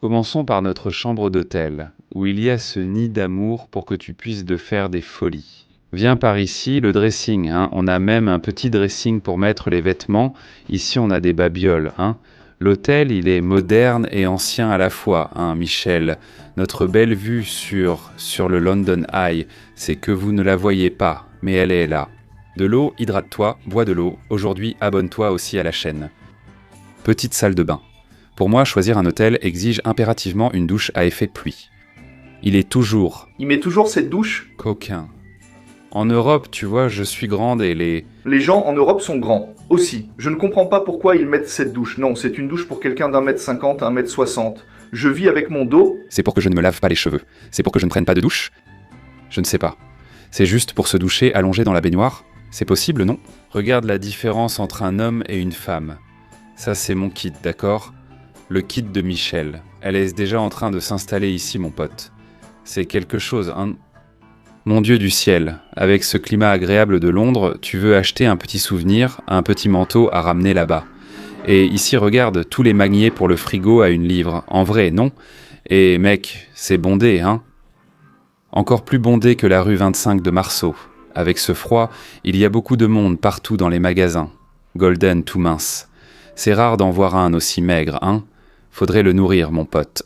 Commençons par notre chambre d'hôtel, où il y a ce nid d'amour pour que tu puisses de faire des folies. Viens par ici, le dressing, hein. On a même un petit dressing pour mettre les vêtements. Ici, on a des babioles, hein. L'hôtel, il est moderne et ancien à la fois, hein, Michel. Notre belle vue sur le London Eye, c'est que vous ne la voyez pas, mais elle est là. De l'eau, hydrate-toi, bois de l'eau. Aujourd'hui, abonne-toi aussi à la chaîne. Petite salle de bain. Pour moi, choisir un hôtel exige impérativement une douche à effet pluie. Il est toujours Il met toujours cette douche. coquin. En Europe, tu vois, je suis grande et Les gens en Europe sont grands, aussi. Je ne comprends pas pourquoi ils mettent cette douche. Non, c'est une douche pour quelqu'un d'1m50 à 1m60. Je vis avec mon dos. C'est pour que je ne me lave pas les cheveux. C'est pour que je ne prenne pas de douche. Je ne sais pas. C'est juste pour se doucher allongé dans la baignoire. C'est possible, non? Regarde la différence entre un homme et une femme. Ça, c'est mon kit, d'accord? Le kit de Michel. Elle est déjà en train de s'installer ici, mon pote. C'est quelque chose, hein. Mon Dieu du ciel, avec ce climat agréable de Londres, tu veux acheter un petit souvenir, un petit manteau à ramener là-bas. Et ici, regarde, tous les magnets pour le frigo à 1 livre. En vrai, non? Et mec, c'est bondé, hein? Encore plus bondé que la rue 25 de Marceau. Avec ce froid, il y a beaucoup de monde partout dans les magasins. Golden tout mince. C'est rare d'en voir un aussi maigre, hein? Faudrait le nourrir, mon pote.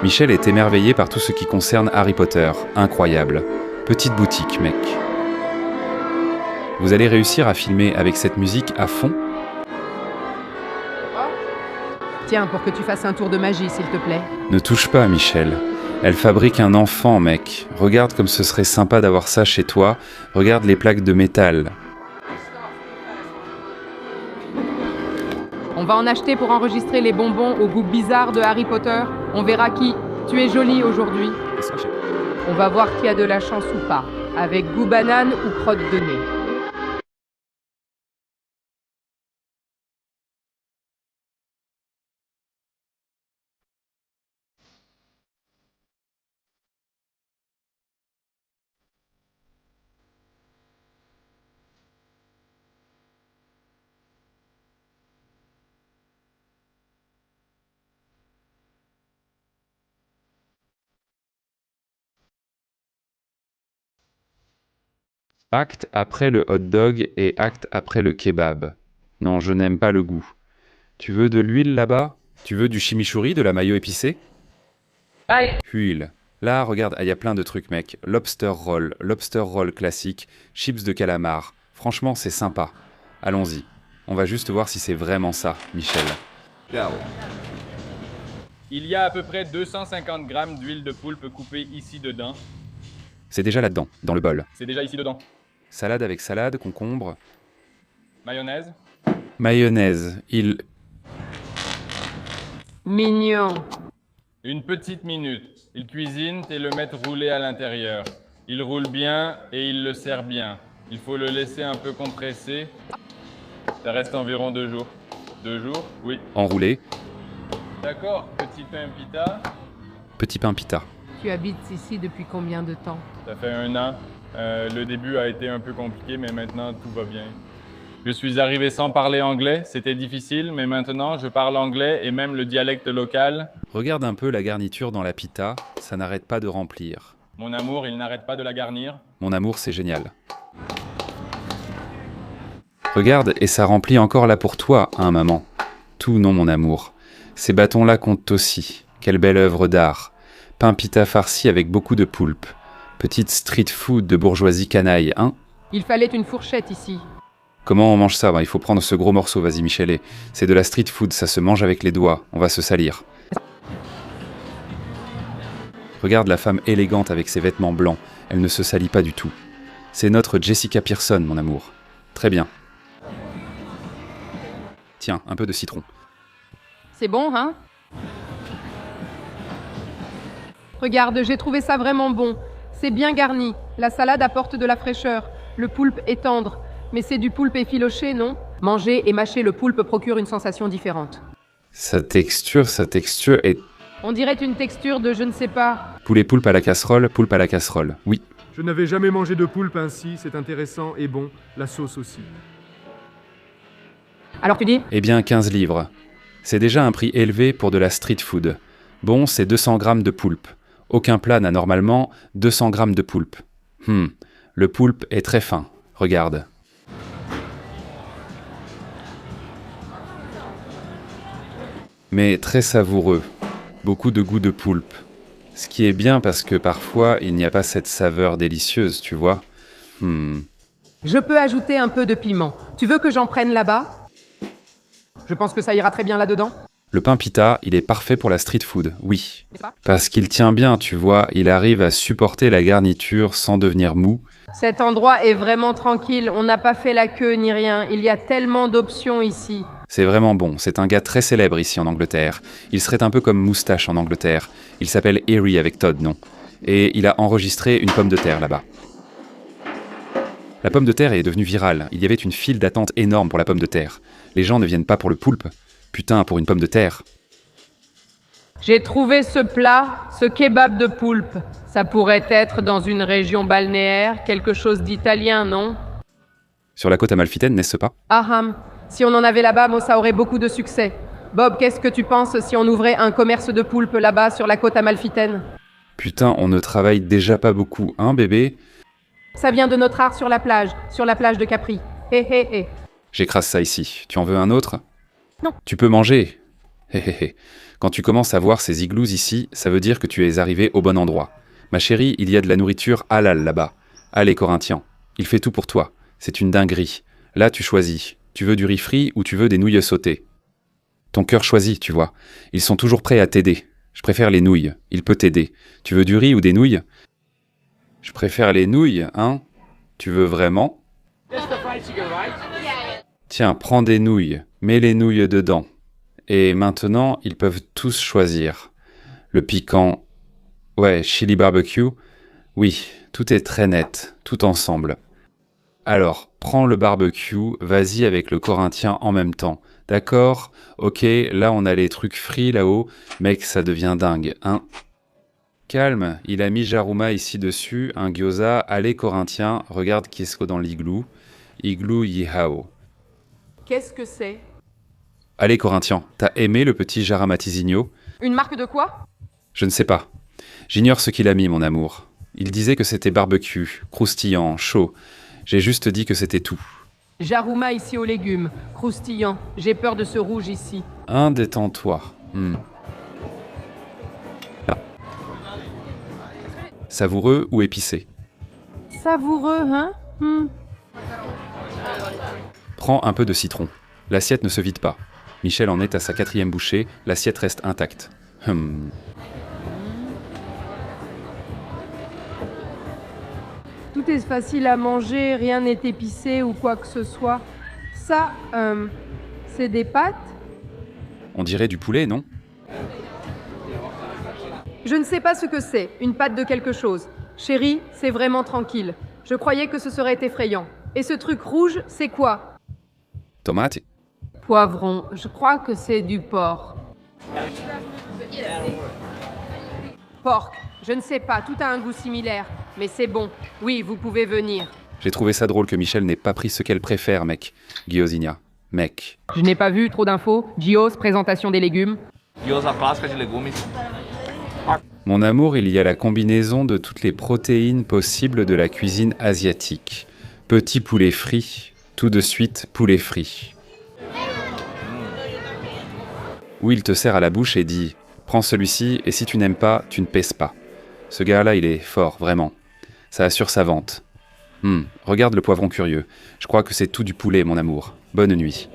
Michel est émerveillé par tout ce qui concerne Harry Potter. Incroyable. Petite boutique, mec. Vous allez réussir à filmer avec cette musique à fond? Tiens, pour que tu fasses un tour de magie, s'il te plaît. Ne touche pas, Michel. Elle fabrique un enfant, mec. Regarde comme ce serait sympa d'avoir ça chez toi. Regarde les plaques de métal. On va en acheter pour enregistrer les bonbons au goût bizarre de Harry Potter. On verra qui. Tu es jolie aujourd'hui. On va voir qui a de la chance ou pas. Avec goût banane ou crotte de nez. Acte après le hot dog et acte après le kebab. Non, je n'aime pas le goût. Tu veux de l'huile là-bas? Tu veux du chimichurri, de la mayo épicée? Aïe. Huile. Là, regarde, il y a plein de trucs, mec. Lobster roll classique, chips de calamar. Franchement, c'est sympa. Allons-y. On va juste voir si c'est vraiment ça, Michel. Il y a à peu près 250 grammes d'huile de poulpe coupée ici dedans. C'est déjà là-dedans, dans le bol. C'est déjà ici dedans. Salade avec salade, concombre. Mayonnaise. Mayonnaise. Mignon. Une petite minute. Il cuisine et le met rouler à l'intérieur. Il roule bien et il le sert bien. Il faut le laisser un peu compresser. Ça reste environ 2 jours. 2 jours? Oui. Enroulé. D'accord, petit pain pita. Petit pain pita. Tu habites ici depuis combien de temps? Ça fait 1 an. Le début a été un peu compliqué, mais maintenant tout va bien. Je suis arrivé sans parler anglais, c'était difficile, mais maintenant je parle anglais et même le dialecte local. Regarde un peu la garniture dans la pita, ça n'arrête pas de remplir. Mon amour, il n'arrête pas de la garnir. Mon amour, c'est génial. Regarde, et ça remplit encore là pour toi, hein, maman. Tout non, mon amour. Ces bâtons-là comptent aussi. Quelle belle œuvre d'art. Pain pita farci avec beaucoup de poulpe. Petite street food de bourgeoisie canaille, hein? Il fallait une fourchette ici. Comment on mange ça? Il faut prendre ce gros morceau, vas-y Michelet. C'est de la street food, ça se mange avec les doigts. On va se salir. Regarde la femme élégante avec ses vêtements blancs. Elle ne se salit pas du tout. C'est notre Jessica Pearson, mon amour. Très bien. Tiens, un peu de citron. C'est bon, hein? Regarde, j'ai trouvé ça vraiment bon. C'est bien garni. La salade apporte de la fraîcheur. Le poulpe est tendre. Mais c'est du poulpe effiloché, non? Manger et mâcher le poulpe procure une sensation différente. Sa texture est... On dirait une texture de je ne sais pas. Poulet poulpe à la casserole, oui. Je n'avais jamais mangé de poulpe ainsi, c'est intéressant et bon, la sauce aussi. Alors tu dis? Eh bien, 15 livres. C'est déjà un prix élevé pour de la street food. Bon, c'est 200 grammes de poulpe. Aucun plat n'a normalement 200 grammes de poulpe. Le poulpe est très fin. Regarde. Mais très savoureux. Beaucoup de goût de poulpe. Ce qui est bien parce que parfois, il n'y a pas cette saveur délicieuse, tu vois. Je peux ajouter un peu de piment. Tu veux que j'en prenne là-bas? Je pense que ça ira très bien là-dedans. Le pain pita, il est parfait pour la street food, oui. N'est-ce pas? Parce qu'il tient bien, tu vois, il arrive à supporter la garniture sans devenir mou. Cet endroit est vraiment tranquille. On n'a pas fait la queue ni rien. Il y a tellement d'options ici. C'est vraiment bon, c'est un gars très célèbre ici en Angleterre. Il serait un peu comme Moustache en Angleterre. Il s'appelle Erie avec Todd, non? Et il a enregistré une pomme de terre là-bas. La pomme de terre est devenue virale. Il y avait une file d'attente énorme pour la pomme de terre. Les gens ne viennent pas pour le poulpe. Putain, pour une pomme de terre. J'ai trouvé ce plat, ce kebab de poulpe. Ça pourrait être dans une région balnéaire, quelque chose d'italien, non? Sur la côte amalfitaine, n'est-ce pas? Aham. Si on en avait là-bas, moi, ça aurait beaucoup de succès. Bob, qu'est-ce que tu penses si on ouvrait un commerce de poulpe là-bas sur la côte amalfitaine? Putain, on ne travaille déjà pas beaucoup, hein, bébé? Ça vient de notre art sur la plage de Capri. Hé hé hé. J'écrase ça ici. Tu en veux un autre? Non. Tu peux manger. Hé hé hé. Quand tu commences à voir ces igloos ici, ça veut dire que tu es arrivé au bon endroit. Ma chérie, il y a de la nourriture halal là-bas. Allez, Corinthiens, il fait tout pour toi. C'est une dinguerie. Là, tu choisis. Tu veux du riz frit ou tu veux des nouilles sautées? Ton cœur choisit, tu vois. Ils sont toujours prêts à t'aider. Je préfère les nouilles. Il peut t'aider. Tu veux du riz ou des nouilles? Je préfère les nouilles, hein? Tu veux vraiment? Tiens, prends des nouilles. Mets les nouilles dedans. Et maintenant, ils peuvent tous choisir. Le piquant... Ouais, chili barbecue. Oui, tout est très net, tout ensemble. Alors, prends le barbecue, vas-y avec le corinthien en même temps. D'accord? Ok, là on a les trucs frits là-haut. Mec, ça devient dingue, hein? Calme, il a mis Jaruma ici dessus, un gyoza. Allez corinthien, regarde qu'est-ce qu'il y a dans l'igloo. Igloo yihao. Qu'est-ce que c'est? Allez corinthien, t'as aimé le petit Jaramatisigno? Une marque de quoi? Je ne sais pas. J'ignore ce qu'il a mis, mon amour. Il disait que c'était barbecue, croustillant, chaud. J'ai juste dit que c'était tout. Jaruma ici aux légumes, croustillant. J'ai peur de ce rouge ici. Détends-toi. Savoureux ou épicé? Savoureux, hein? Prends un peu de citron. L'assiette ne se vide pas. Michel en est à sa 4e bouchée, l'assiette reste intacte. Tout est facile à manger, rien n'est épicé ou quoi que ce soit. Ça, c'est des pâtes? On dirait du poulet, non? Je ne sais pas ce que c'est, une pâte de quelque chose. Chérie, c'est vraiment tranquille. Je croyais que ce serait effrayant. Et ce truc rouge, c'est quoi? Tomate? Poivron, je crois que c'est du porc. Porc, je ne sais pas, tout a un goût similaire. Mais c'est bon. Oui, vous pouvez venir. J'ai trouvé ça drôle que Michel n'ait pas pris ce qu'elle préfère, mec. Guiosinha. Mec. Je n'ai pas vu trop d'infos. Gios, présentation des légumes. Gyoza clássica de legumes. Mon amour, il y a la combinaison de toutes les protéines possibles de la cuisine asiatique. Petit poulet frit, tout de suite poulet frit. Où il te serre à la bouche et dit « Prends celui-ci et si tu n'aimes pas, tu ne pèses pas ». Ce gars-là, il est fort, vraiment. Ça assure sa vente. Regarde le poivron curieux. Je crois que c'est tout du poulet, mon amour. Bonne nuit.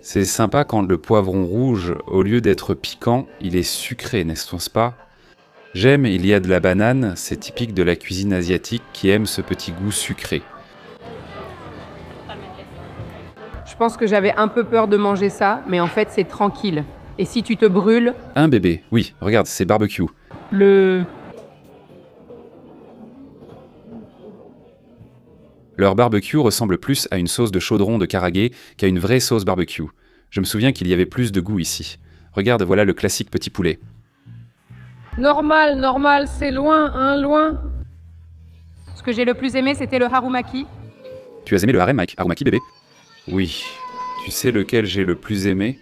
C'est sympa quand le poivron rouge, au lieu d'être piquant, il est sucré, n'est-ce pas? J'aime, il y a de la banane, c'est typique de la cuisine asiatique qui aime ce petit goût sucré. Je pense que j'avais un peu peur de manger ça, mais en fait, c'est tranquille. Et si tu te brûles... Un bébé, oui, regarde, c'est barbecue. Leur barbecue ressemble plus à une sauce de chaudron de Karagé qu'à une vraie sauce barbecue. Je me souviens qu'il y avait plus de goût ici. Regarde, voilà le classique petit poulet. Normal, c'est loin, hein, loin. Ce que j'ai le plus aimé, c'était le harumaki. Tu as aimé le harem, Mike? Harumaki, bébé? Oui. Tu sais lequel j'ai le plus aimé?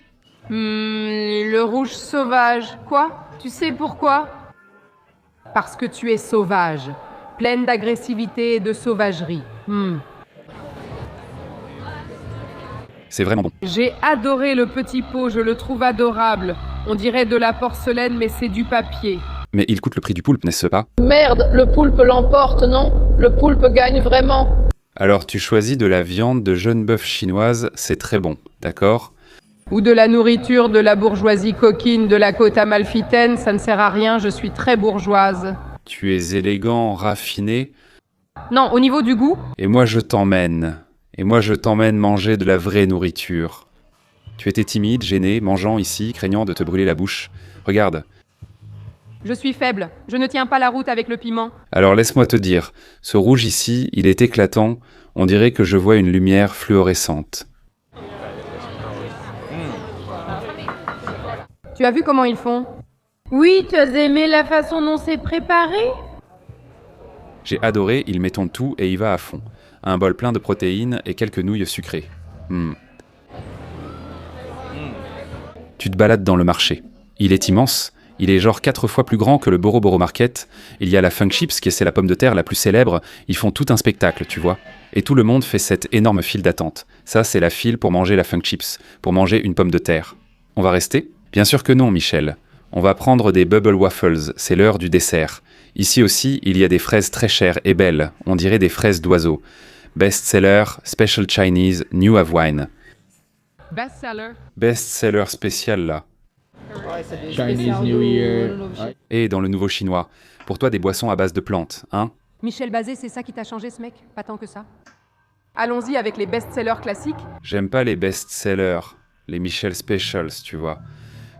Le rouge sauvage. Quoi? Tu sais pourquoi? Parce que tu es sauvage, pleine d'agressivité et de sauvagerie. C'est vraiment bon. J'ai adoré le petit pot, je le trouve adorable. On dirait de la porcelaine, mais c'est du papier. Mais il coûte le prix du poulpe, n'est-ce pas? Merde, le poulpe l'emporte, non? Le poulpe gagne vraiment. Alors tu choisis de la viande de jeune bœuf chinoise, c'est très bon, d'accord? Ou de la nourriture de la bourgeoisie coquine de la côte amalfitaine, ça ne sert à rien, je suis très bourgeoise. Tu es élégant, raffiné, Non, au niveau du goût, et moi je t'emmène. Et moi je t'emmène manger de la vraie nourriture. Tu étais timide, gêné, mangeant ici, craignant de te brûler la bouche. Regarde. je suis faible, je ne tiens pas la route avec le piment. Alors laisse-moi te dire, ce rouge ici, il est éclatant, on dirait que je vois une lumière fluorescente. Tu as vu comment ils font? Oui, tu as aimé la façon dont c'est préparé? J'ai adoré, il met ton tout et il va à fond. Un bol plein de protéines et quelques nouilles sucrées. Tu te balades dans le marché. Il est immense. Il est genre 4 fois plus grand que le Boro Boro Market. Il y a la Funk Chips, qui est la pomme de terre la plus célèbre. Ils font tout un spectacle, tu vois. Et tout le monde fait cette énorme file d'attente. Ça, c'est la file pour manger la Funk Chips, pour manger une pomme de terre. On va rester? Bien sûr que non, Michel. On va prendre des Bubble Waffles, c'est l'heure du dessert. Ici aussi, il y a des fraises très chères et belles, on dirait des fraises d'oiseaux. Best-seller, Special Chinese, New Wine. Bestseller. Best-seller spécial là. Chinese New Year. Et dans le nouveau chinois. Pour toi, des boissons à base de plantes, hein? Michel Bazet, c'est ça qui t'a changé, ce mec? Pas tant que ça. Allons-y avec les best-sellers classiques. J'aime pas les best-sellers, les Michel Specials, tu vois.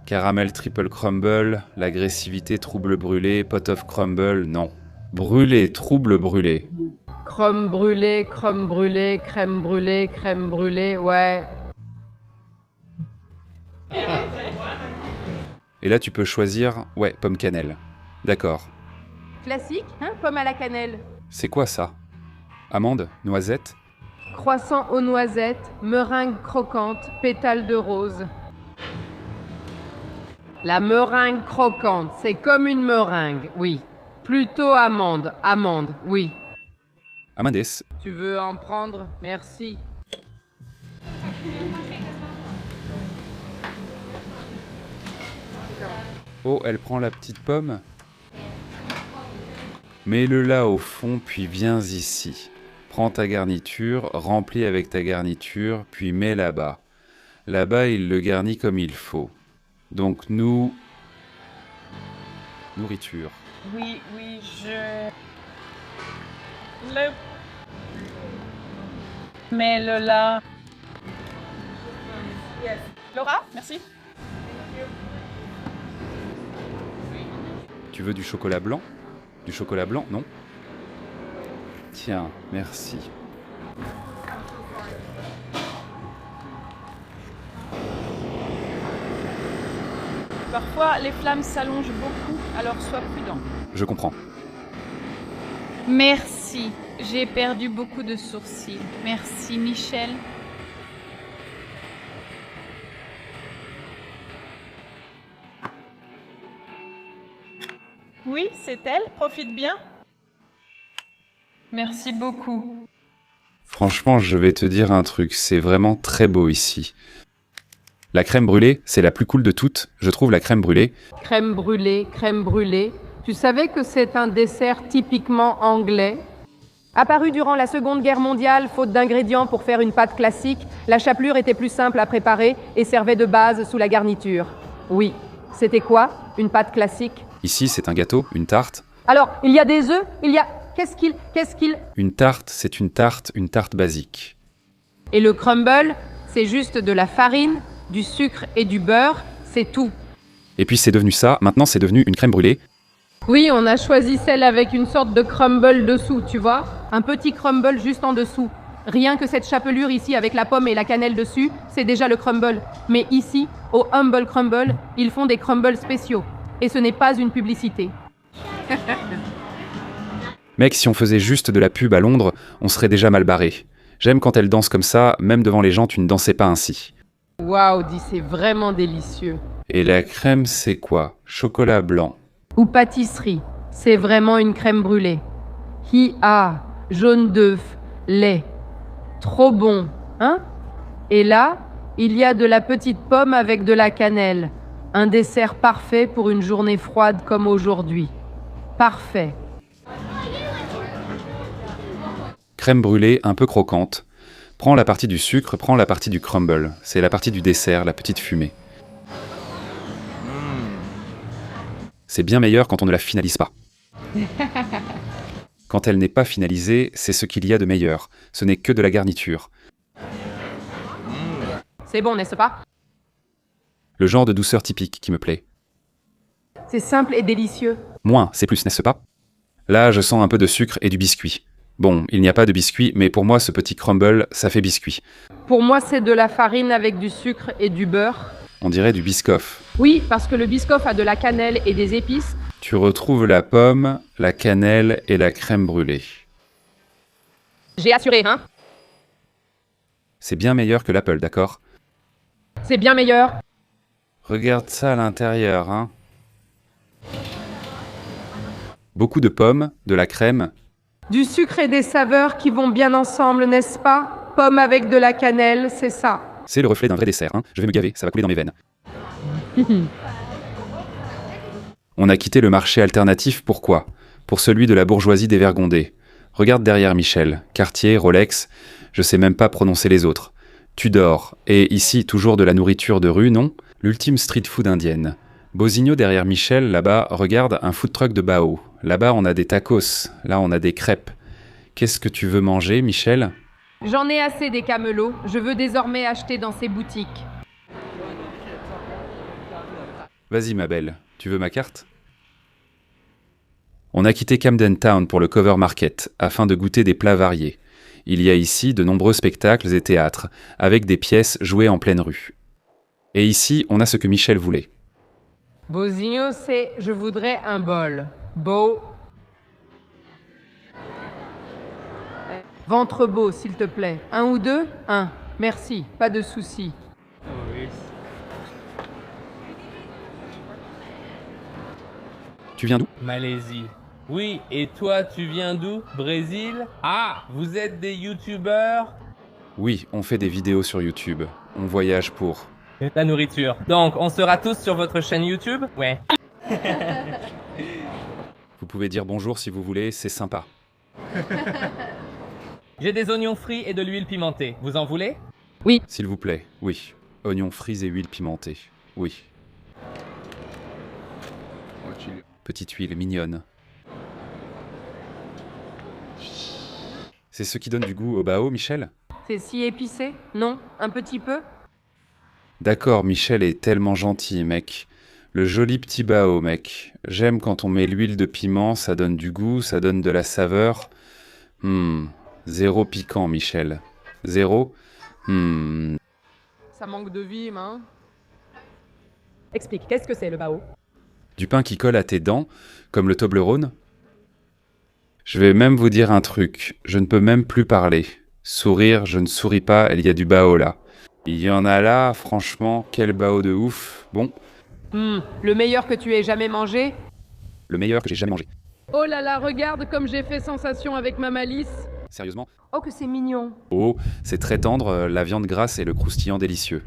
Caramel triple crumble, l'agressivité trouble brûlé, pot of crumble, non. Brûlé, trouble brûlé. Crème brûlée, crème brûlée, crème brûlée, crème brûlée, ouais. Et là, tu peux choisir, ouais, pomme cannelle. D'accord. Classique, hein? Pomme à la cannelle. C'est quoi ça? Amande? Noisette? Croissant aux noisettes, meringue croquante, pétales de rose. La meringue croquante, c'est comme une meringue, oui. Plutôt amande, oui. Amandes. Tu veux en prendre? Merci. Oh, elle prend la petite pomme. Mets-le là au fond, puis viens ici. Prends ta garniture, remplis avec ta garniture, puis mets là-bas. Là-bas, il le garnit comme il faut. Donc nous... Nourriture. Oui, je... Mets-le là. Laura, merci. Tu veux du chocolat blanc? Du chocolat blanc, non? Tiens, merci. Parfois, les flammes s'allongent beaucoup, alors sois prudent. Je comprends. Merci. J'ai perdu beaucoup de sourcils. Merci, Michel. Oui, c'est elle. Profite bien. Merci beaucoup. Franchement, je vais te dire un truc, c'est vraiment très beau ici. La crème brûlée, c'est la plus cool de toutes, je trouve la crème brûlée. Crème brûlée, crème brûlée. Tu savais que c'est un dessert typiquement anglais? Apparu durant la Seconde Guerre mondiale, faute d'ingrédients pour faire une pâte classique, la chapelure était plus simple à préparer et servait de base sous la garniture. Oui. C'était quoi, une pâte classique? Ici, c'est un gâteau, une tarte. Alors, il y a des œufs, il y a... Qu'est-ce qu'il... Une tarte, c'est une tarte basique. Et le crumble, c'est juste de la farine, du sucre et du beurre, c'est tout. Et puis c'est devenu ça, maintenant c'est devenu une crème brûlée. Oui, on a choisi celle avec une sorte de crumble dessous, tu vois? Un petit crumble juste en dessous. Rien que cette chapelure ici avec la pomme et la cannelle dessus, c'est déjà le crumble. Mais ici, au Humble Crumble, ils font des crumbles spéciaux. Et ce n'est pas une publicité. Mec, si on faisait juste de la pub à Londres, on serait déjà mal barré. J'aime quand elle danse comme ça, même devant les gens tu ne dansais pas ainsi. Waouh, dis, c'est vraiment délicieux. Et la crème c'est quoi? Chocolat blanc. Ou pâtisserie, c'est vraiment une crème brûlée. Jaune d'œuf, lait. Trop bon, hein? Et là, il y a de la petite pomme avec de la cannelle. Un dessert parfait pour une journée froide comme aujourd'hui. Parfait. Crème brûlée un peu croquante. Prends la partie du sucre, prends la partie du crumble. C'est la partie du dessert, la petite fumée. C'est bien meilleur quand on ne la finalise pas. Quand elle n'est pas finalisée, c'est ce qu'il y a de meilleur. Ce n'est que de la garniture. C'est bon, n'est-ce pas? Le genre de douceur typique qui me plaît. C'est simple et délicieux. Moins, c'est plus, n'est-ce pas? Là, je sens un peu de sucre et du biscuit. Bon, il n'y a pas de biscuit, mais pour moi, ce petit crumble, ça fait biscuit. Pour moi, c'est de la farine avec du sucre et du beurre. On dirait du biscoff. Oui, parce que le biscoff a de la cannelle et des épices. Tu retrouves la pomme, la cannelle et la crème brûlée. J'ai assuré, hein? C'est bien meilleur que l'apple, d'accord? C'est bien meilleur. Regarde ça à l'intérieur, hein? Beaucoup de pommes, de la crème. Du sucre et des saveurs qui vont bien ensemble, n'est-ce pas? Pomme avec de la cannelle, c'est ça. C'est le reflet d'un vrai dessert, hein? Je vais me gaver, ça va couler dans mes veines. On a quitté le marché alternatif, pourquoi? Pour celui de la bourgeoisie dévergondée. Regarde derrière Michel, Cartier, Rolex, je sais même pas prononcer les autres. Tudor, et ici toujours de la nourriture de rue, non? L'ultime street food indienne. Bosigno derrière Michel, là-bas, regarde un food truck de bao. Là-bas, on a des tacos, là on a des crêpes. Qu'est-ce que tu veux manger, Michel? J'en ai assez des camelots, je veux désormais acheter dans ces boutiques. Vas-y ma belle, tu veux ma carte? On a quitté Camden Town pour le Cover Market, afin de goûter des plats variés. Il y a ici de nombreux spectacles et théâtres, avec des pièces jouées en pleine rue. Et ici, on a ce que Michel voulait. Bosigno, c'est « je voudrais un bol ». Beau. Ventre beau, s'il te plaît. Un ou deux? Un. Merci, pas de souci. Tu viens d'où? Malaisie. Oui, et toi, tu viens d'où? Brésil? Ah, vous êtes des youtubeurs? Oui, on fait des vidéos sur YouTube. On voyage pour... La nourriture. Donc, on sera tous sur votre chaîne YouTube? Ouais. Vous pouvez dire bonjour si vous voulez, c'est sympa. J'ai des oignons frits et de l'huile pimentée. Vous en voulez? Oui. S'il vous plaît, oui. Oignons frits et huile pimentée. Oui. Petite huile mignonne. C'est ce qui donne du goût au bao, Michel? C'est si épicé? Non? Un petit peu? D'accord, Michel est tellement gentil, mec. Le joli petit bao, mec. J'aime quand on met l'huile de piment, ça donne du goût, ça donne de la saveur. Zéro piquant, Michel. Zéro? Ça manque de vie, hein? Explique, qu'est-ce que c'est le bao? Du pain qui colle à tes dents, comme le Toblerone? Je vais même vous dire un truc, je ne peux même plus parler. Sourire, je ne souris pas, il y a du bao là. Il y en a là, franchement, quel bao de ouf. Bon. Le meilleur que tu aies jamais mangé? Le meilleur que j'ai jamais mangé. Oh là là, regarde comme j'ai fait sensation avec ma malice. Sérieusement? Oh que c'est mignon. Oh, c'est très tendre, la viande grasse et le croustillant délicieux.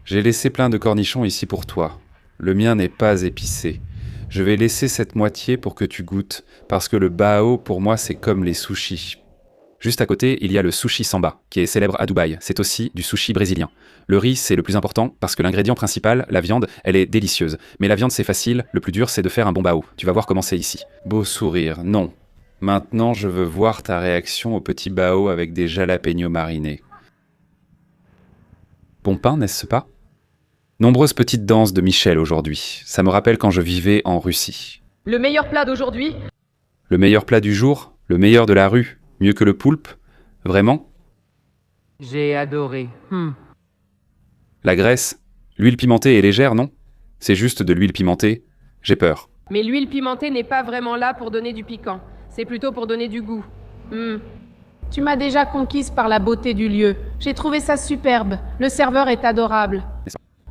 J'ai laissé plein de cornichons ici pour toi. Le mien n'est pas épicé. Je vais laisser cette moitié pour que tu goûtes, parce que le bao, pour moi, c'est comme les sushis. Juste à côté, il y a le sushi samba, qui est célèbre à Dubaï. C'est aussi du sushi brésilien. Le riz, c'est le plus important, parce que l'ingrédient principal, la viande, elle est délicieuse. Mais la viande, c'est facile, le plus dur, c'est de faire un bon bao. Tu vas voir comment c'est ici. Beau sourire, non. Maintenant, je veux voir ta réaction au petit bao avec des jalapenos marinés. Bon pain, n'est-ce pas? Nombreuses petites danses de Michel aujourd'hui. Ça me rappelle quand je vivais en Russie. Le meilleur plat d'aujourd'hui? Le meilleur plat du jour? Le meilleur de la rue? Mieux que le poulpe? Vraiment? J'ai adoré. La graisse? L'huile pimentée est légère, non? C'est juste de l'huile pimentée? J'ai peur. Mais l'huile pimentée n'est pas vraiment là pour donner du piquant. C'est plutôt pour donner du goût. Tu m'as déjà conquise par la beauté du lieu. J'ai trouvé ça superbe. Le serveur est adorable.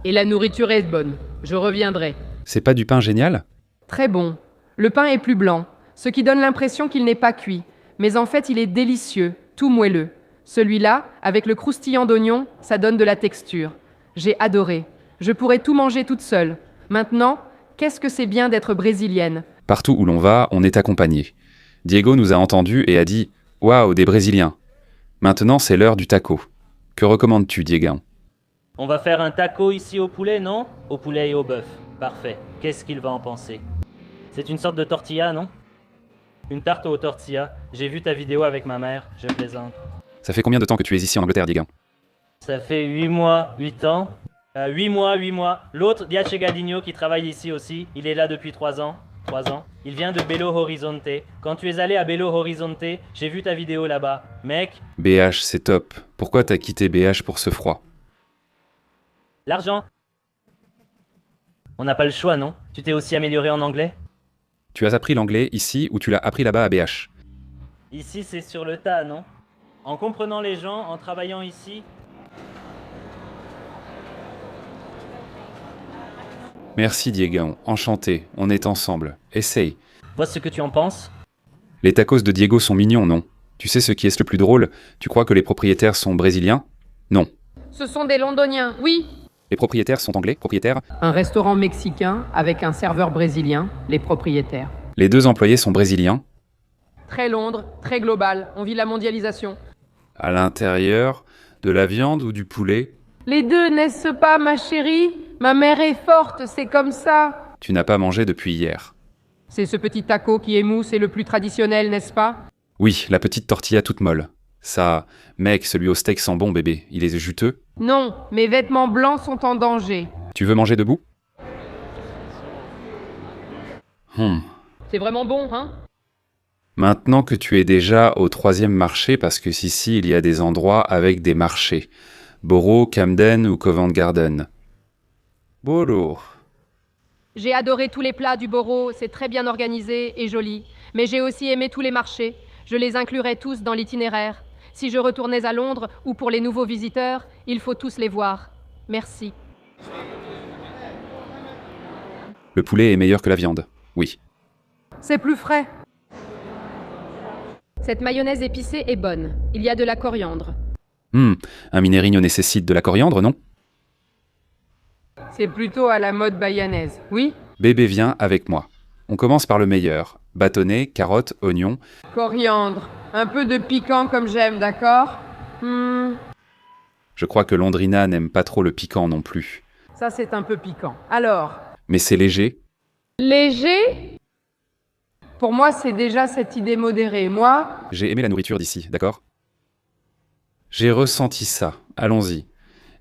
Et la nourriture est bonne. Je reviendrai. C'est pas du pain génial? Très bon. Le pain est plus blanc, ce qui donne l'impression qu'il n'est pas cuit. Mais en fait, il est délicieux, tout moelleux. Celui-là, avec le croustillant d'oignon, ça donne de la texture. J'ai adoré. Je pourrais tout manger toute seule. Maintenant, qu'est-ce que c'est bien d'être brésilienne. Partout où l'on va, on est accompagné. Diego nous a entendus et a dit « Waouh, des Brésiliens !» Maintenant, c'est l'heure du taco. Que recommandes-tu, Diego? On va faire un taco ici au poulet, non? Au poulet et au bœuf. Parfait. Qu'est-ce qu'il va en penser? C'est une sorte de tortilla, non? Une tarte aux tortillas. J'ai vu ta vidéo avec ma mère, je plaisante. Ça fait combien de temps que tu es ici en Angleterre, Diego? Ça fait 8 mois, 8 ans. 8 mois, 8 mois. L'autre, Diache Gadigno, qui travaille ici aussi, il est là depuis 3 ans. 3 ans. Il vient de Belo Horizonte. Quand tu es allé à Belo Horizonte, j'ai vu ta vidéo là-bas. Mec... BH, c'est top. Pourquoi t'as quitté BH pour ce froid? L'argent. On n'a pas le choix, non? Tu t'es aussi amélioré en anglais? Tu as appris l'anglais ici ou tu l'as appris là-bas à BH? Ici, c'est sur le tas, non? En comprenant les gens, en travaillant ici... Merci Diego, enchanté, on est ensemble. Essaye. Vois ce que tu en penses? Les tacos de Diego sont mignons, non? Tu sais ce qui est le plus drôle? Tu crois que les propriétaires sont brésiliens? Non. Ce sont des Londoniens, oui. Les propriétaires sont anglais, propriétaires? Un restaurant mexicain avec un serveur brésilien, les propriétaires. Les 2 employés sont brésiliens? Très Londres, très global, on vit la mondialisation. À l'intérieur, de la viande ou du poulet? Les deux, n'est-ce pas, ma chérie? Ma mère est forte, c'est comme ça. Tu n'as pas mangé depuis hier. C'est ce petit taco qui est mou, c'est le plus traditionnel, n'est-ce pas? Oui, la petite tortilla toute molle. Ça, mec, celui au steak sent bon, bébé. Il est juteux? Non, mes vêtements blancs sont en danger. Tu veux manger debout? C'est vraiment bon, hein? Maintenant que tu es déjà au 3e marché, parce que ici, il y a des endroits avec des marchés. Borough, Camden ou Covent Garden. Borough. J'ai adoré tous les plats du Borough, c'est très bien organisé et joli. Mais j'ai aussi aimé tous les marchés. Je les inclurai tous dans l'itinéraire. Si je retournais à Londres ou pour les nouveaux visiteurs, il faut tous les voir. Merci. Le poulet est meilleur que la viande, oui. C'est plus frais. Cette mayonnaise épicée est bonne. Il y a de la coriandre. Un mineigno nécessite de la coriandre, non? C'est plutôt à la mode bayanaise, oui? Bébé, viens avec moi. On commence par le meilleur. Bâtonnet, carottes, oignons. Coriandre. Un peu de piquant comme j'aime, d'accord? Je crois que Londrina n'aime pas trop le piquant non plus. Ça, c'est un peu piquant. Alors? Mais c'est léger. Léger? Pour moi, c'est déjà cette idée modérée. Moi... J'ai aimé la nourriture d'ici, d'accord? J'ai ressenti ça. Allons-y.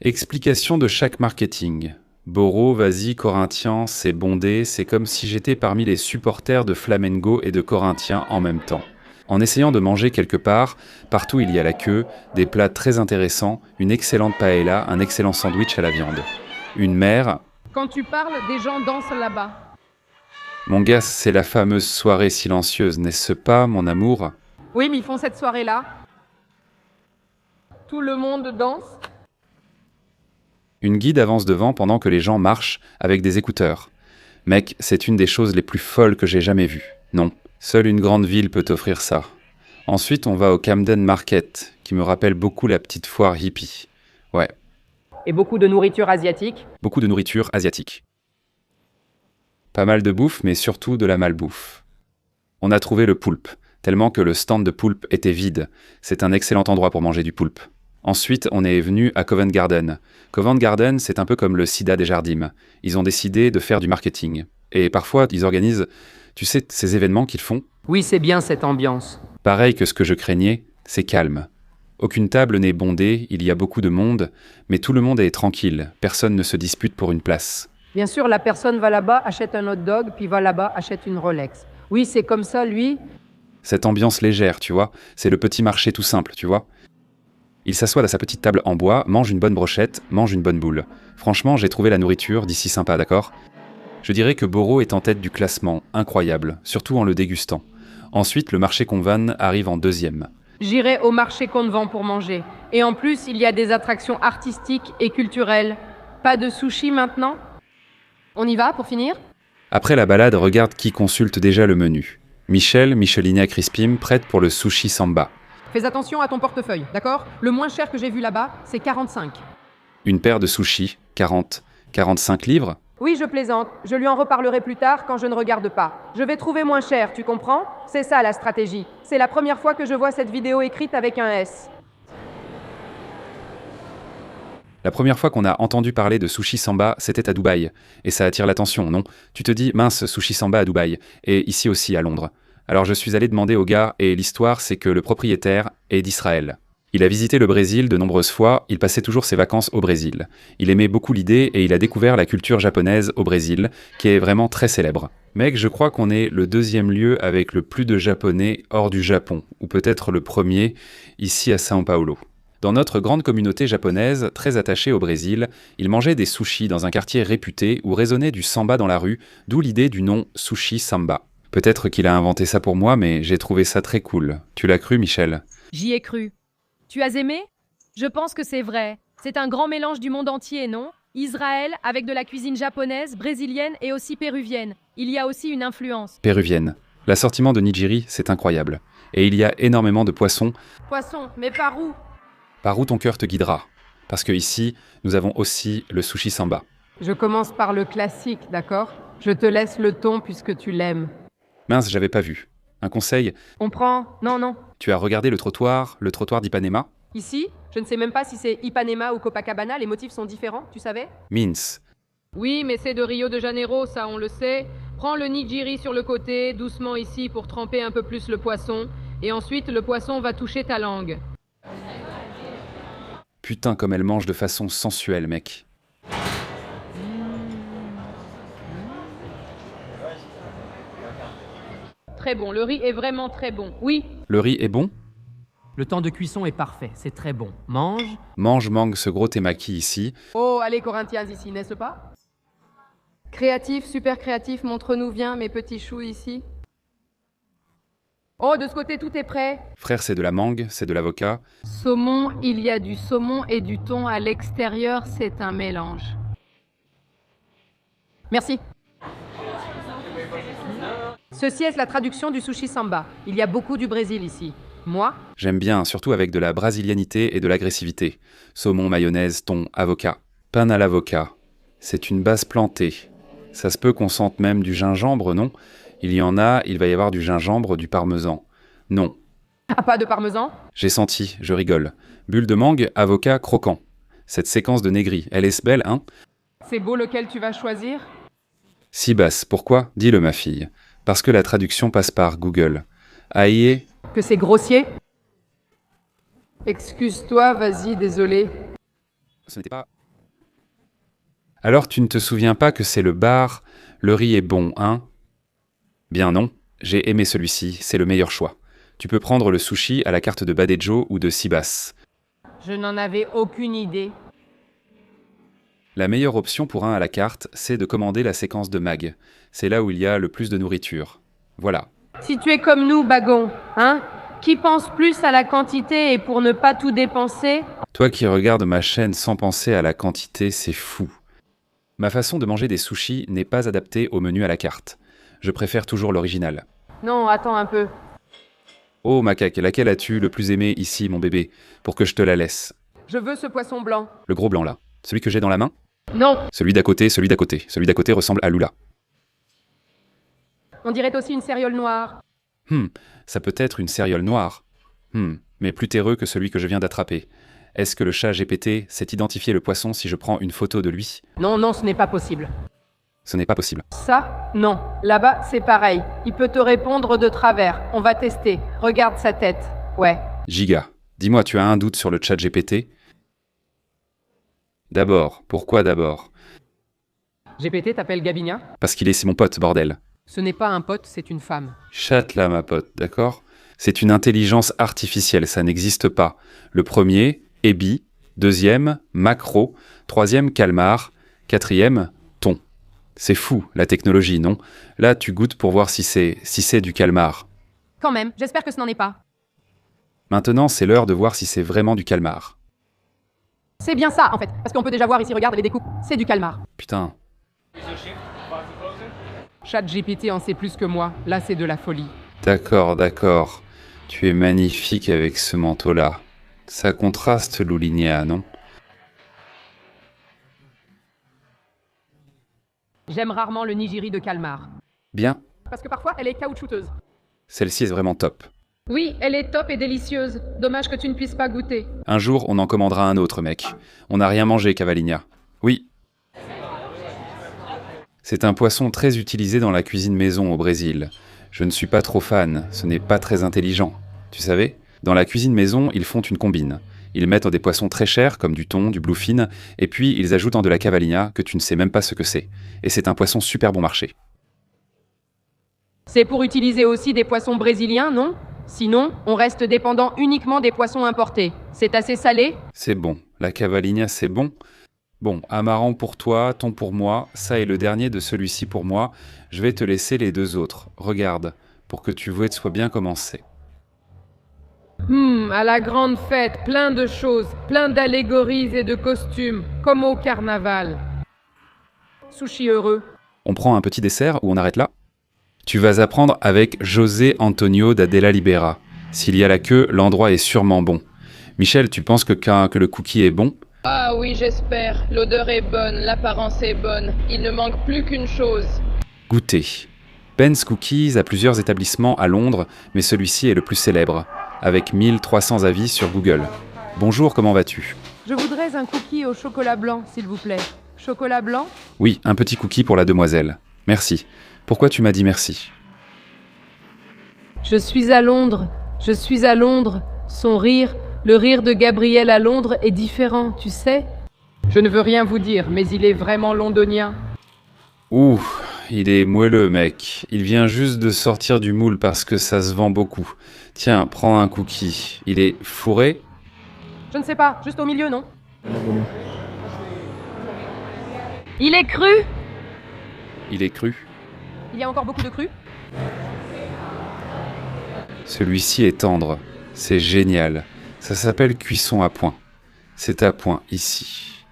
Explication de chaque marketing. Borough, vas-y, Corinthians, c'est bondé, c'est comme si j'étais parmi les supporters de Flamengo et de Corinthians en même temps. En essayant de manger quelque part, partout il y a la queue, des plats très intéressants, une excellente paella, un excellent sandwich à la viande. Une mère... Quand tu parles, des gens dansent là-bas. Mon gars, c'est la fameuse soirée silencieuse, n'est-ce pas, mon amour? Oui, mais ils font cette soirée-là. Tout le monde danse. Une guide avance devant pendant que les gens marchent avec des écouteurs. Mec, c'est une des choses les plus folles que j'ai jamais vues. Non, seule une grande ville peut offrir ça. Ensuite, on va au Camden Market, qui me rappelle beaucoup la petite foire hippie. Ouais. Et beaucoup de nourriture asiatique. Beaucoup de nourriture asiatique. Pas mal de bouffe, mais surtout de la malbouffe. On a trouvé le poulpe, tellement que le stand de poulpe était vide. C'est un excellent endroit pour manger du poulpe. Ensuite, on est venu à Covent Garden. Covent Garden, c'est un peu comme le Sida des Jardimes. Ils ont décidé de faire du marketing. Et parfois, ils organisent, tu sais, ces événements qu'ils font. Oui, c'est bien cette ambiance. Pareil que ce que je craignais, c'est calme. Aucune table n'est bondée, il y a beaucoup de monde, mais tout le monde est tranquille. Personne ne se dispute pour une place. Bien sûr, la personne va là-bas, achète un hot dog, puis va là-bas, achète une Rolex. Oui, c'est comme ça, lui. Cette ambiance légère, tu vois, c'est le petit marché tout simple, tu vois. Il s'assoit à sa petite table en bois, mange une bonne brochette, mange une bonne boule. Franchement, j'ai trouvé la nourriture d'ici sympa, d'accord? Je dirais que Borough est en tête du classement, incroyable, surtout en le dégustant. Ensuite, le marché Convan arrive en 2e. J'irai au marché qu'on vend pour manger. Et en plus, il y a des attractions artistiques et culturelles. Pas de sushi maintenant? On y va pour finir? Après la balade, regarde qui consulte déjà le menu. Michel, Michelina Crispim, prête pour le sushi samba. Fais attention à ton portefeuille, d'accord? Le moins cher que j'ai vu là-bas, c'est 45. Une paire de sushis, 40, 45 livres? Oui, je plaisante. Je lui en reparlerai plus tard quand je ne regarde pas. Je vais trouver moins cher, tu comprends? C'est ça la stratégie. C'est la première fois que je vois cette vidéo écrite avec un S. La première fois qu'on a entendu parler de sushi samba, c'était à Dubaï. Et ça attire l'attention, non? Tu te dis, mince, sushi samba à Dubaï. Et ici aussi, à Londres. Alors je suis allé demander au gars, et l'histoire, c'est que le propriétaire est d'Israël. Il a visité le Brésil de nombreuses fois, il passait toujours ses vacances au Brésil. Il aimait beaucoup l'idée et il a découvert la culture japonaise au Brésil, qui est vraiment très célèbre. Mec, je crois qu'on est le deuxième lieu avec le plus de Japonais hors du Japon, ou peut-être le premier, ici à São Paulo. Dans notre grande communauté japonaise, très attachée au Brésil, ils mangeaient des sushis dans un quartier réputé où résonnait du samba dans la rue, d'où l'idée du nom sushi samba. Peut-être qu'il a inventé ça pour moi, mais j'ai trouvé ça très cool. Tu l'as cru, Michel? J'y ai cru. Tu as aimé? Je pense que c'est vrai. C'est un grand mélange du monde entier, non? Israël, avec de la cuisine japonaise, brésilienne et aussi péruvienne. Il y a aussi une influence. Péruvienne. L'assortiment de nigiri, c'est incroyable. Et il y a énormément de poissons. Poisson, mais par où? Par où ton cœur te guidera? Parce que ici, nous avons aussi le sushi samba. Je commence par le classique, d'accord? Je te laisse le ton puisque tu l'aimes. Mince, j'avais pas vu. Un conseil? On prend... Non. Tu as regardé le trottoir d'Ipanema? Ici, je ne sais même pas si c'est Ipanema ou Copacabana, les motifs sont différents, tu savais? Mince. Oui, mais c'est de Rio de Janeiro, ça on le sait. Prends le nigiri sur le côté, doucement ici pour tremper un peu plus le poisson. Et ensuite, le poisson va toucher ta langue. Putain, comme elle mange de façon sensuelle, mec. Très bon, le riz est vraiment très bon. Oui. Le riz est bon? Le temps de cuisson est parfait, c'est très bon. Mange. Mange, mangue ce gros temaki ici. Oh, allez Corinthiens ici, n'est-ce pas? Créatif, super créatif, montre-nous, viens, mes petits choux ici. Oh, de ce côté, tout est prêt. Frère, c'est de la mangue, c'est de l'avocat. Saumon, il y a du saumon et du thon à l'extérieur, c'est un mélange. Merci. Ceci est la traduction du sushi samba. Il y a beaucoup du Brésil ici. Moi? J'aime bien, surtout avec de la brasilianité et de l'agressivité. Saumon, mayonnaise, thon, avocat. Pain à l'avocat. C'est une base plantée. Ça se peut qu'on sente même du gingembre, non? Il y en a, il va y avoir du gingembre, du parmesan. Non. Ah, pas de parmesan? J'ai senti, je rigole. Bulle de mangue, avocat, croquant. Cette séquence de négri, elle est belle, hein? C'est beau lequel tu vas choisir? Sibas, pourquoi? Dis-le, ma fille. Parce que la traduction passe par Google. Aïe. Que c'est grossier? Excuse-toi, vas-y, désolé. Ce n'était pas... Alors tu ne te souviens pas que c'est le bar, le riz est bon, hein? Bien non, j'ai aimé celui-ci, c'est le meilleur choix. Tu peux prendre le sushi à la carte de Badejo ou de Sibas. Je n'en avais aucune idée. La meilleure option pour un à la carte, c'est de commander la séquence de Mag. C'est là où il y a le plus de nourriture. Voilà. Si tu es comme nous, Bagon, hein? Qui pense plus à la quantité et pour ne pas tout dépenser? Toi qui regardes ma chaîne sans penser à la quantité, c'est fou. Ma façon de manger des sushis n'est pas adaptée au menu à la carte. Je préfère toujours l'original. Non, attends un peu. Oh macaque, laquelle as-tu le plus aimé ici, mon bébé, pour que je te la laisse? Je veux ce poisson blanc. Le gros blanc là. Celui que j'ai dans la main? Non. Celui d'à côté, celui d'à côté. Celui d'à côté ressemble à Lula. On dirait aussi une céréole noire. Ça peut être une céréole noire. Mais plus terreux que celui que je viens d'attraper. Est-ce que le chat GPT sait identifier le poisson si je prends une photo de lui? Non, ce n'est pas possible. Ce n'est pas possible. Ça, non. Là-bas, c'est pareil. Il peut te répondre de travers. On va tester. Regarde sa tête. Ouais. Giga, dis-moi, tu as un doute sur le chat GPT? D'abord, pourquoi d'abord? GPT t'appelle Gabinia? Parce qu'il est, c'est mon pote, bordel. Ce n'est pas un pote, c'est une femme. Chatte là, ma pote, d'accord? C'est une intelligence artificielle, ça n'existe pas. Le premier, Ebi. Deuxième, Macro. Troisième, Calmar. Quatrième, Thon. C'est fou, la technologie, non? Là, tu goûtes pour voir si c'est du calmar. Quand même, j'espère que ce n'en est pas. Maintenant, c'est l'heure de voir si c'est vraiment du calmar. C'est bien ça, en fait. Parce qu'on peut déjà voir ici, regarde les découpes. C'est du calmar. Putain, ChatGPT en sait plus que moi. Là, c'est de la folie. d'accord. Tu es magnifique avec ce manteau-là. Ça contraste, Loulignea, non? J'aime rarement le nigiri de calmar. Bien, Parce que parfois, elle est caoutchouteuse. celle-ci est vraiment top. Oui, elle est top et délicieuse. Dommage que tu ne puisses pas goûter. Un jour, on en commandera un autre, mec. On n'a rien mangé, Cavalinia. Oui. C'est un poisson très utilisé dans la cuisine maison au Brésil. Je ne suis pas trop fan, ce n'est pas très intelligent. Tu savais? Dans la cuisine maison, ils font une combine. Ils mettent des poissons très chers, comme du thon, du bluefin, et puis ils ajoutent de la cavalinia, que tu ne sais même pas ce que c'est. Et c'est un poisson super bon marché. C'est pour utiliser aussi des poissons brésiliens, non? Sinon, on reste dépendant uniquement des poissons importés. C'est assez salé? C'est bon. La cavalinia, c'est bon. Bon, amaran pour toi, thon pour moi, ça est le dernier de celui-ci pour moi. Je vais te laisser les deux autres. Regarde, pour que tu vois soit bien commencé. À la grande fête, plein de choses, plein d'allégories et de costumes, comme au carnaval. Sushi heureux. On prend un petit dessert ou on arrête là? Tu vas apprendre avec José Antonio da Della Libera. S'il y a la queue, l'endroit est sûrement bon. Michel, tu penses que le cookie est bon? Ah oui, j'espère. L'odeur est bonne, l'apparence est bonne. Il ne manque plus qu'une chose. Goûter. Ben's Cookies a plusieurs établissements à Londres, mais celui-ci est le plus célèbre, avec 1300 avis sur Google. Bonjour, comment vas-tu? Je voudrais un cookie au chocolat blanc, s'il vous plaît. Chocolat blanc? Oui, un petit cookie pour la demoiselle. Merci. Pourquoi tu m'as dit merci? Je suis à Londres. Je suis à Londres. Son rire, le rire de Gabriel à Londres est différent, tu sais? Je ne veux rien vous dire, mais il est vraiment londonien. Ouh, il est moelleux, mec. Il vient juste de sortir du moule parce que ça se vend beaucoup. Tiens, prends un cookie. Il est fourré? Je ne sais pas, juste au milieu, non? Il est cru? Il est cru. Il y a encore beaucoup de cru? Celui-ci est tendre. C'est génial. Ça s'appelle cuisson à point. C'est à point ici.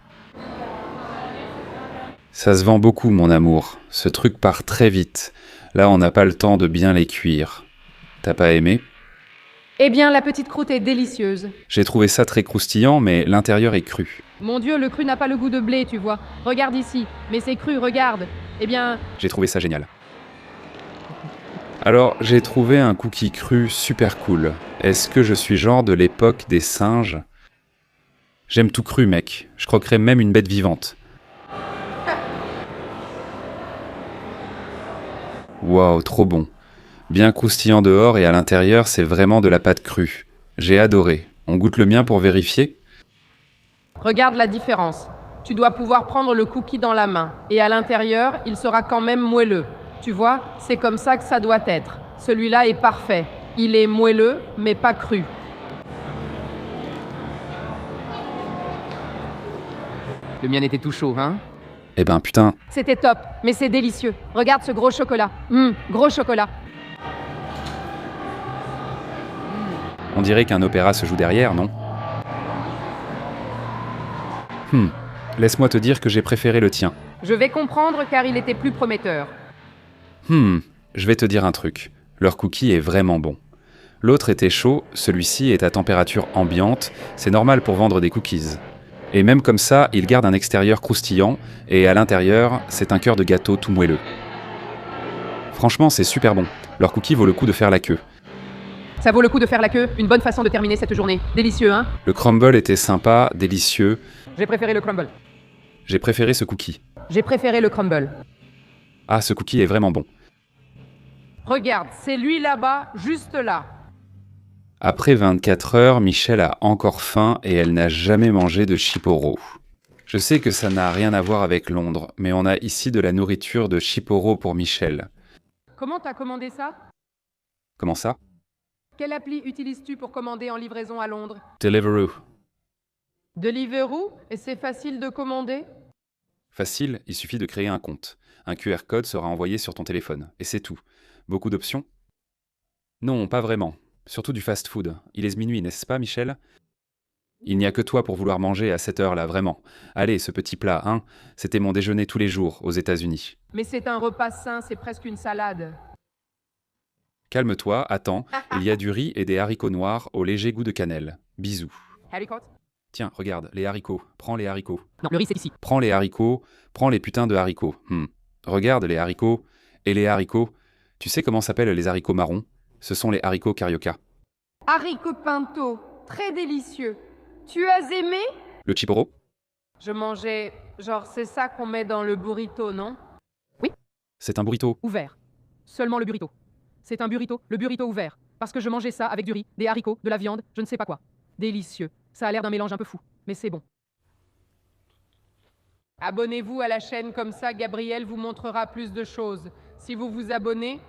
Ça se vend beaucoup, mon amour. Ce truc part très vite. Là, on n'a pas le temps de bien les cuire. T'as pas aimé? Eh bien, la petite croûte est délicieuse. J'ai trouvé ça très croustillant, mais l'intérieur est cru. Mon Dieu, le cru n'a pas le goût de blé, tu vois. Regarde ici. Mais c'est cru, regarde. Eh bien... J'ai trouvé ça génial. Alors, j'ai trouvé un cookie cru super cool. Est-ce que je suis genre de l'époque des singes? J'aime tout cru, mec. Je croquerais même une bête vivante. Waouh, trop bon. Bien croustillant dehors et à l'intérieur, c'est vraiment de la pâte crue. J'ai adoré. On goûte le mien pour vérifier? Regarde la différence. Tu dois pouvoir prendre le cookie dans la main. Et à l'intérieur, il sera quand même moelleux. Tu vois, c'est comme ça que ça doit être. Celui-là est parfait. Il est moelleux, mais pas cru. Le mien était tout chaud, hein? Eh ben putain. C'était top, mais c'est délicieux. Regarde ce gros chocolat. Gros chocolat. On dirait qu'un opéra se joue derrière, non? Laisse-moi te dire que j'ai préféré le tien. Je vais comprendre car il était plus prometteur. Je vais te dire un truc. Leur cookie est vraiment bon. L'autre était chaud, celui-ci est à température ambiante. C'est normal pour vendre des cookies. Et même comme ça, il garde un extérieur croustillant, et à l'intérieur, c'est un cœur de gâteau tout moelleux. Franchement, c'est super bon. Leur cookie vaut le coup de faire la queue. Ça vaut le coup de faire la queue, une bonne façon de terminer cette journée. Délicieux, hein? Le crumble était sympa, délicieux. J'ai préféré le crumble. J'ai préféré ce cookie. J'ai préféré le crumble. Ah, ce cookie est vraiment bon. Regarde, c'est lui là-bas, juste là. Après 24 heures, Michel a encore faim et elle n'a jamais mangé de chiporo. Je sais que ça n'a rien à voir avec Londres, mais on a ici de la nourriture de chiporo pour Michel. Comment t'as commandé ça? Comment ça? Quelle appli utilises-tu pour commander en livraison à Londres? Deliveroo. Deliveroo? Et c'est facile de commander? Facile, il suffit de créer un compte. Un QR code sera envoyé sur ton téléphone, et c'est tout. Beaucoup d'options? Non, pas vraiment. Surtout du fast-food. Il est minuit, n'est-ce pas, Michel? Il n'y a que toi pour vouloir manger à cette heure-là, vraiment. Allez, ce petit plat, hein, c'était mon déjeuner tous les jours aux États-Unis. Mais c'est un repas sain, c'est presque une salade. Calme-toi, attends, il y a du riz et des haricots noirs au léger goût de cannelle. Bisous. Haricots? Tiens, regarde, les haricots. Prends les haricots. Non, le riz c'est ici. Prends les haricots, prends les putains de haricots. Regarde les haricots. Et les haricots, tu sais comment s'appellent les haricots marrons? Ce sont les haricots carioca. Haricots pinto, très délicieux. Tu as aimé? Le chiporo? Je mangeais... Genre, c'est ça qu'on met dans le burrito, non? Oui. C'est un burrito. Ouvert. Seulement le burrito. C'est un burrito, le burrito ouvert. Parce que je mangeais ça avec du riz, des haricots, de la viande, je ne sais pas quoi. Délicieux. Ça a l'air d'un mélange un peu fou, mais c'est bon. Abonnez-vous à la chaîne, comme ça Gabriel vous montrera plus de choses. Si vous vous abonnez,